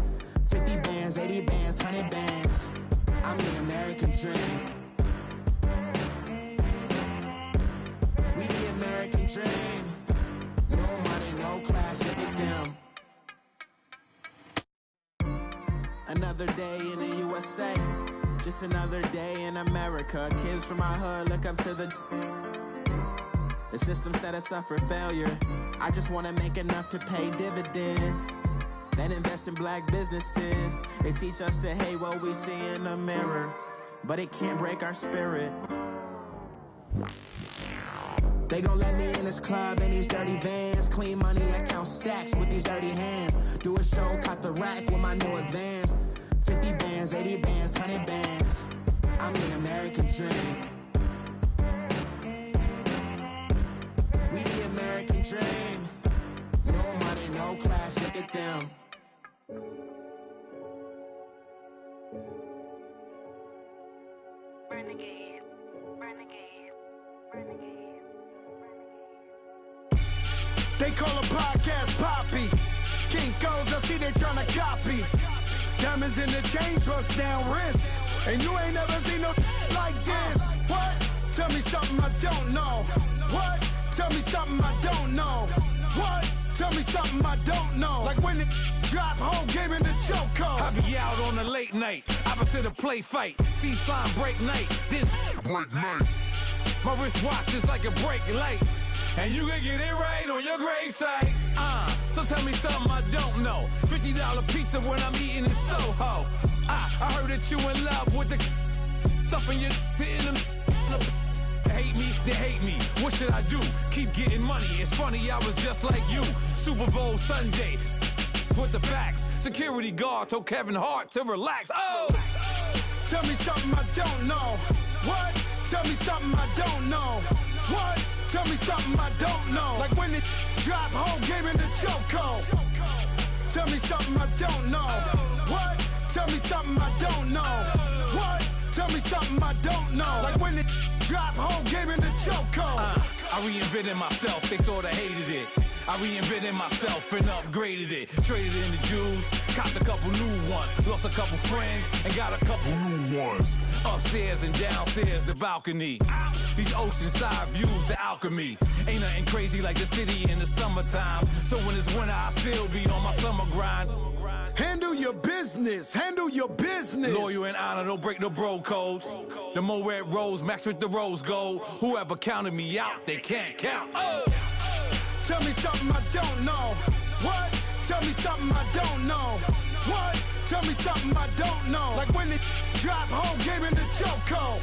50 bands, 80 bands, 100 bands. I'm the American dream. We the American dream. No money, no class, look at them. Another day in the USA. Just another day in America. Kids from my hood look up to the system set us up for failure. I just wanna make enough to pay dividends, then invest in black businesses. They teach us to hate what we see in the mirror, but it can't break our spirit. They gon' let me in this club in these dirty vans. Clean money, I count stacks with these dirty hands. Do a show, caught the rack with my new advance. 50 bands, 80 bands, 100 bands. I'm the American dream. We the American dream. No money, no class, look at them. Renegade, renegade, renegade, renegade. They call a podcast Poppy. Kinkos, I see they tryna copy. Diamonds in the chains, bust down wrists. And you ain't never seen no like this. What? Tell me something I don't know. What? Tell me something I don't know. What? Tell me something I don't know. Like when it drop, whole game in the chokehold. I be out on a late night, opposite a play fight. See slime break night, this break night. My wristwatch is like a break light. And you can get it right on your gravesite. So tell me something I don't know. $50 pizza when I'm eating in Soho. I heard that you in love with the stuff in your hate me, they hate me. What should I do? Keep getting money. It's funny, I was just like you. Super Bowl Sunday. With the facts. Security guard told Kevin Hart to relax. Oh! Tell me something I don't know. What? Tell me something I don't know. What? Tell me something I don't know. Like when it drop, whole game in the chokehold. Tell me something I don't know. What? Tell me something I don't know. What? Tell me something I don't know. Like when it drop, whole game in the chokehold. I reinvented myself, they sorta hated it. I reinvented myself and upgraded it. Traded in the jewels, copped a couple new ones. Lost a couple friends and got a couple new ones. Upstairs and downstairs, the balcony. These oceanside views, the alchemy. Ain't nothing crazy like the city in the summertime. So when it's winter, I still be on my summer grind. Handle your business, handle your business. Loyal and honor, don't break no bro codes. The more red rose, max with the rose gold. Whoever counted me out, they can't count. Oh! Tell me something I don't know. What? Tell me something I don't know. What? Tell me something I don't know. Like when it drop, whole game in the chokehold.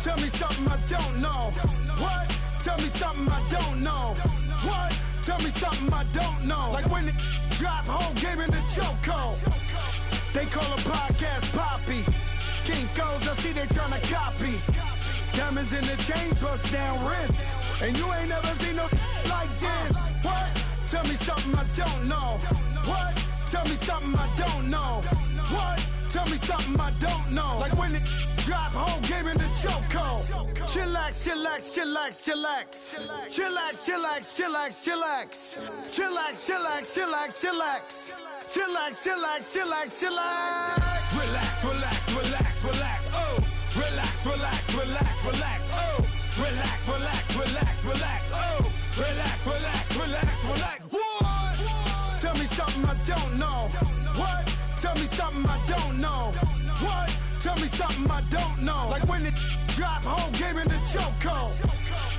Tell me something I don't know. What? Tell me something I don't know. What? me something I don't know. Like when it drop home, gave me the chokehold. They call a podcast Poppy. Kinkos, I see they tryna copy. Diamonds in the chains, bust down wrists. And you ain't never seen no like this. What? Tell me something I don't know. What? Tell me something I don't know. What? Tell me something I don't know. Like when it drop home, gave me the chokehold. Chillax, chillax, chillax, chillax. Chillax, chillax, chillax, chillax. Chillax, chillax, chillax, chillax. Chillax, chillax, chillax, chillax. Relax, relax, relax, relax. Oh, relax, relax, relax, relax. Oh, relax, relax, relax, relax. Oh, relax, relax, relax, relax. What? Tell me something I don't know. What? Tell me something I don't know. What? Tell me something I don't know. Like when it drop home, gave me the chokehold.